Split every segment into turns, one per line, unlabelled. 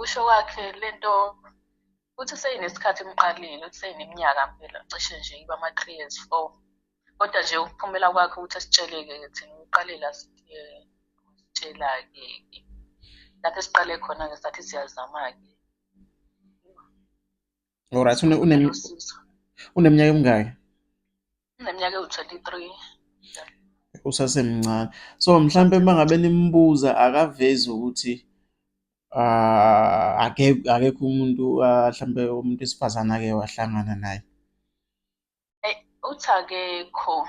ngokusho kwakhe lento uthi seyinesikhathi emqalile, uthi seyineminyaka phela cishe nje iba ama-3 years 4. Kodwa nje ukuphumela kwakhe ukuthi asitshele-ke thina uqale la sitshela-ke lapho esiqale khona-ke sathi siyazama-ke
Alright,
usizo.
uneminyaka emingaki?
Uneminyaka ewu-23.
Usasemncane. So mhlampe mangabe nimbuza akavezi ukuthi akekho umuntu mhlampe umuntu wesifazane ake wahlangana naye.
Uthi akekho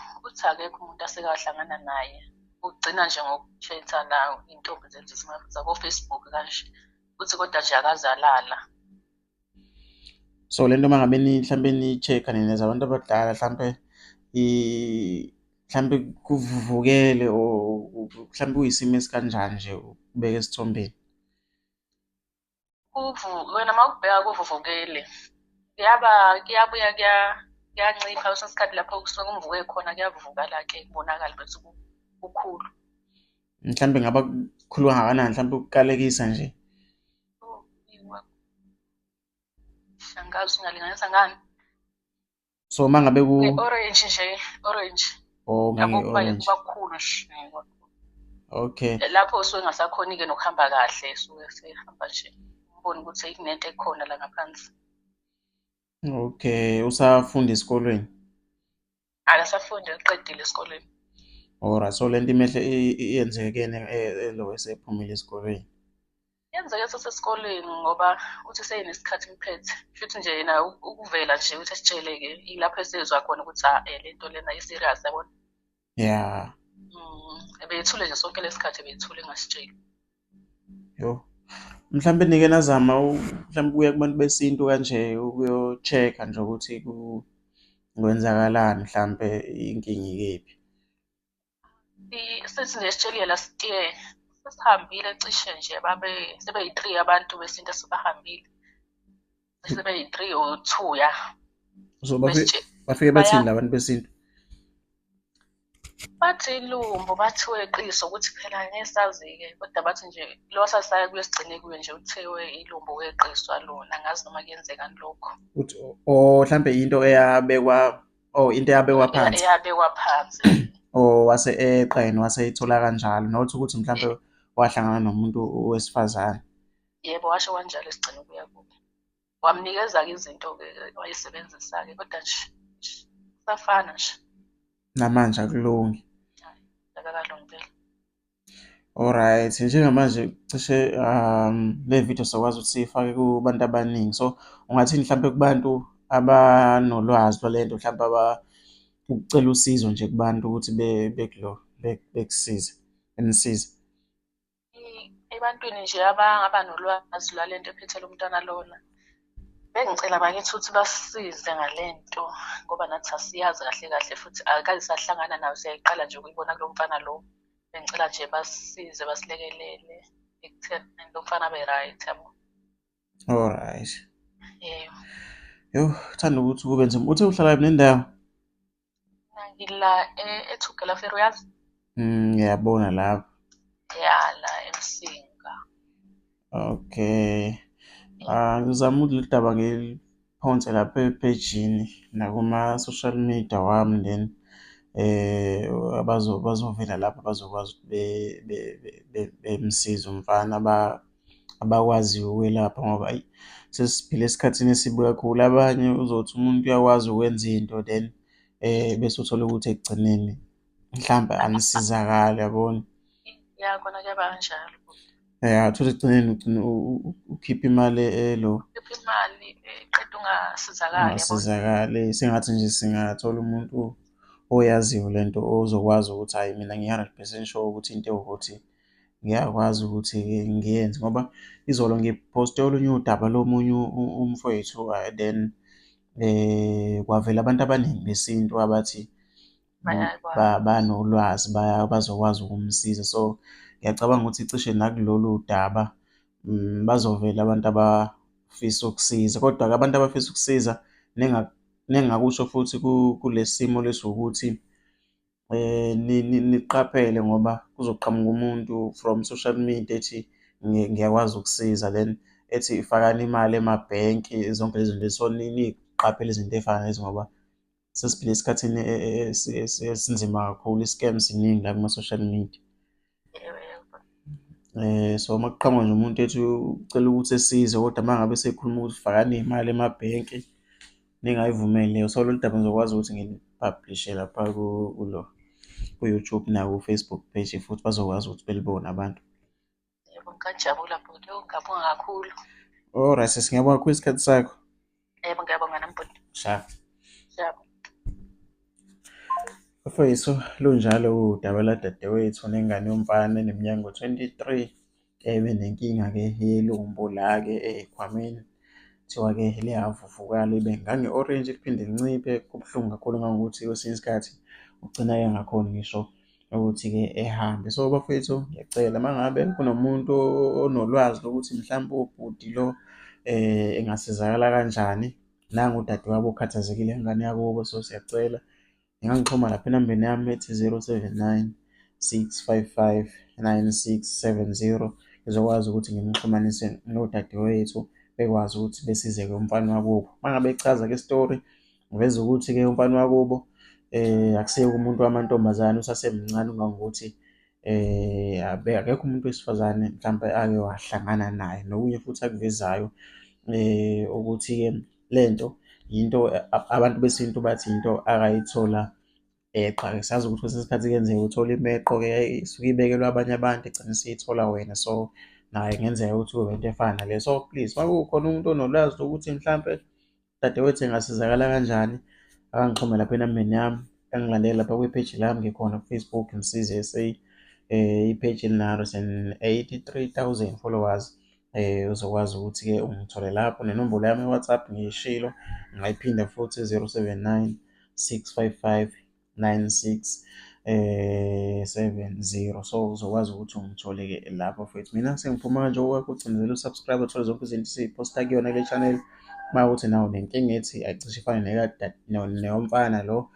umuntu asekahlangana naye. Ugcina nje ngokukhetha la intombi zenza zako-Facebook kanje. Uthi kodwa nje akazalala.
So lento mangabe mhlampe ni-check-a nina abantu abadala mhlampe mhlampe kuvuvukele or mhlampe uyisimo esikanjani nje ukubeka esithombeni.
Wena mawubheka kuvuvukele kuyabuya kuyancipha kwesinye isikhathi lapho kusuke kumvuke khona kuyavuvukala-ke kubonakala bese kukhulu.
Mhlampe ngaba kukhulu kangakanani mhlampe ukukalekisa nje.
Shangazi ungalinganisa ngani?
So mangabe
Orange nje, orange.
Oh,
Orange. Kuba kukhulu
Okay.
Lapho usuke ngasakhoni-ke nokuhamba kahle, suke sehamba nje. Ubone ukuthi kunento ekhona la ngaphansi.
Okay, usafunda esikolweni?
Akasafundi, uqedile esikolweni.
Alright, so lento imehle iyenzeke kuyena lo esephumile esikolweni.
Yenzeke sesesikoleni ngoba uthi seyinesikhathi imphethe. Futhi nje yena ukuvela nje ukuthi asitshele-ke ilapho esezwa khona ukuthi lento lena i-serious yabona.
Yeah.
Ebeyethule nje sonke lesikhathi ebeyethule engasitsheli.
Yo. Mhlampe nike nazama mhlampe kuya kubantu besintu kanje ukuyo-check-a nje ukuthi kwenzakalani mhlampe inkinga ikephi.
Sithi nje sitshelile la sesihambile cishe nje sebeyi-3 abantu besintu esibahambile. Sebeyi-3 or 2 ya.
So bafike bathini la bantu besintu?
Bathi ilumbo, bathi weqiso ukuthi phela ngesazi-ke kodwa bathi nje lo sasaya kuyesigcine kuye nje uthiwe ilumbo weqiswa lona angazi noma kuyenzekani lokho.
Mhlampe into eyabekwa phansi.
Eyabekwa phansi.
Wase eqene waseyithola kanjalo not ukuthi mhlampe wahlangana nomuntu wesifazane.
Yebo, washo kanjalo esigcine kuya kubo. Wamnikeza-ke izinto-ke wayesebenzisa-ke kodwa nje safana nje.
Namanje akulungi.
Akakalungile.
Alright, njengamanje cishe le video sokwazi ukuthi siyifake kubantu abaningi. So ungathini mhlampe kubantu abanolwazi lwalento mhlampe ukucela usizo nje kubantu ukuthi bekusize benisize.
Ebantwini nje abangaba nolwazi lwalento ephethele umntwana lona. Bengicela bakithi ukuthi basisize ngalento ngoba nathi asiyazi kahle kahle futhi akaze sahlangana nayo, siyayiqala nje ukuyibona kulo mfana lo. Bengicela nje basisize basilekelele ekutheni lo mfana abe right yabo.
Alright.
Yebo.
Yo, thanda ukuthi kube nzima. Uthe uhlala kuphi nendawo?
Ngila eThugela Fair uyazi?
Ngiyabona lapho.
Ya, la eMsinga.
Okay. Ngizama ukuthi leli daba ngiliphonse lapha epejini nakuma-social media wami then bazovela lapho bazokwazi ukuthi bemsize umfana abakwaziyo ukwelapha ngoba sesiphila esikhathini esibi kakhulu. Abanye uzothi umuntu uyakwazi ukwenza into then bese uthola ukuthi ekugcineni mhlampe anisizakali yabona.
Ya, khona kuyaba kanjalo.
Uthole ekugcineni ugcine ukhipha imali
Ukhipha imali qeda
ungasizakali. Sengathi nje singathola umuntu oyaziyo lento ozokwazi ukuthi hhayi mina ngiyi-100% sure ukuthi into ewukuthi ngiyakwazi ukuthi ngiyenze ngoba izolo ngiphoste olunye udaba lomunye umfowethu then kwavela abantu abaningi besintu abathi banolwazi bazokwazi ukumsiza. So ngiyacabanga ukuthi cishe nakulolu daba bazovela abantu abafisa ukusiza kodwa-ke abantu abafisa ukusiza nengingakusho futhi kule simo lesi ukuthi niqaphele ngoba kuzoqhamuka umuntu from social media ethi ngiyakwazi ukusiza then ethi fakani imali emabhenki, zonke lezi zinto. So niqaphele izinto ey'fana nalezi ngoba sesiphila esikhathini esinzima kakhulu, i-scam siningi la kuma-social media.
Yebo.
So uma kuqhamuka nje umuntu ethi ucela ukuthi esize kodwa uma ngabe sekhuluma ukuthi fakani iy'mali emabhenki, ningayivumeli leyo. So lolu daba ngizokwazi ukuthi ngiliphablishe lapha ku-YouTube naku-Facebook page futhi bazokwazi ukuthi belibone abantu.
Yebo, ngingajabula bhuti. Ngiyabonga kakhulu.
Alright, sis, ngiyabonga kakhulu isikhathi sakho.
Yebo, ngiyabonga nami bhuti.
Shaba.
Shaba.
Bafowethu, lunjalo udaba ladadewethu nengane yomfana eneminyaka ngo-23 ebenenkinga-ke yelumbu la-ke eyikhwameni. Kuthiwa-ke liyavuvuka libe ngange-orange liphinde linciphe. Kubuhlungu kakhulu ngangokuthi kwesinye isikhathi ugcina-ke engakhoni ngisho ukuthi-ke ehambe. So bafowethu, ngiyacela uma ngabe kunomuntu onolwazi lokuthi mhlawumpe ubhuti lo engasizakala kanjani, nangu udadewabo ukhathazekile ngane yakubo. So siyacela ngingangixhuma lapha enambeni yami ethi 079 655 9670. Ngizokwazi ukuthi ngimxhumanise nodadewethu bekwazi ukuthi besize-ke umfana wakubo. Uma ngabe echaza-ke isitori, ngiveza ukuthi-ke umfana wakubo akusiye umuntu wamantombazane, usasemncane kangangokuthi akekho umuntu wesifazane mhlampe ake wahlangana naye. Nokunye futhi akuvezayo ukuthi-ke lento yinto abantu besintu bathi into akayithola eqa. Sazi ukuthi kwesinye isikhathi kuyenzeka uthole imeqo-ke isuke ibekelwe abanye abantu igcine isiyithola wena. So naye kungenzeka ukuthi kube into efana naleyo. So please, uma kukhona umuntu onolwazi lokuthi mhlampe dadewethu engasizakala kanjani, akangixhume lapha enambeni yami, angilandele lapha kwi-page lami. Ngikhona ku-Facebook, Msizi SA. I-page elinazo 83,000 followers. Uzokwazi ukuthi-ke ungithole lapho. Nenombolo yami ye-WhatsApp ngiyishilo, ngingayiphinda futhi 079 655 9670. So uzokwazi ukuthi ungithole-ke lapho futhi. Mina sengiphuma kanje okwakho ucindezela usubscribe, uthole zonke izinto esiy'phosta kuyona le channel. Uma kuwukuthi nawo nenkinga ethi ayicishe ifane neyomfana lo,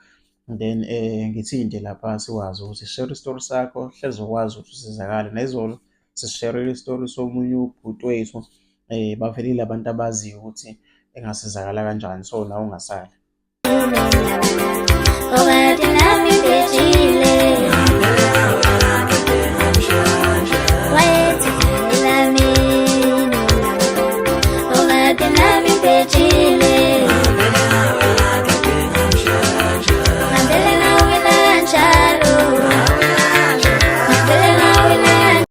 then ngithinte lapha sikwazi ukuthi share isitori sakho, hlezi ukwazi ukuthi usizakale. Nezolo sisharile isitori somunye ubhuti wethu, bavelile abantu abaziyo ukuthi engasizakala kanjani. So nawe ungasali.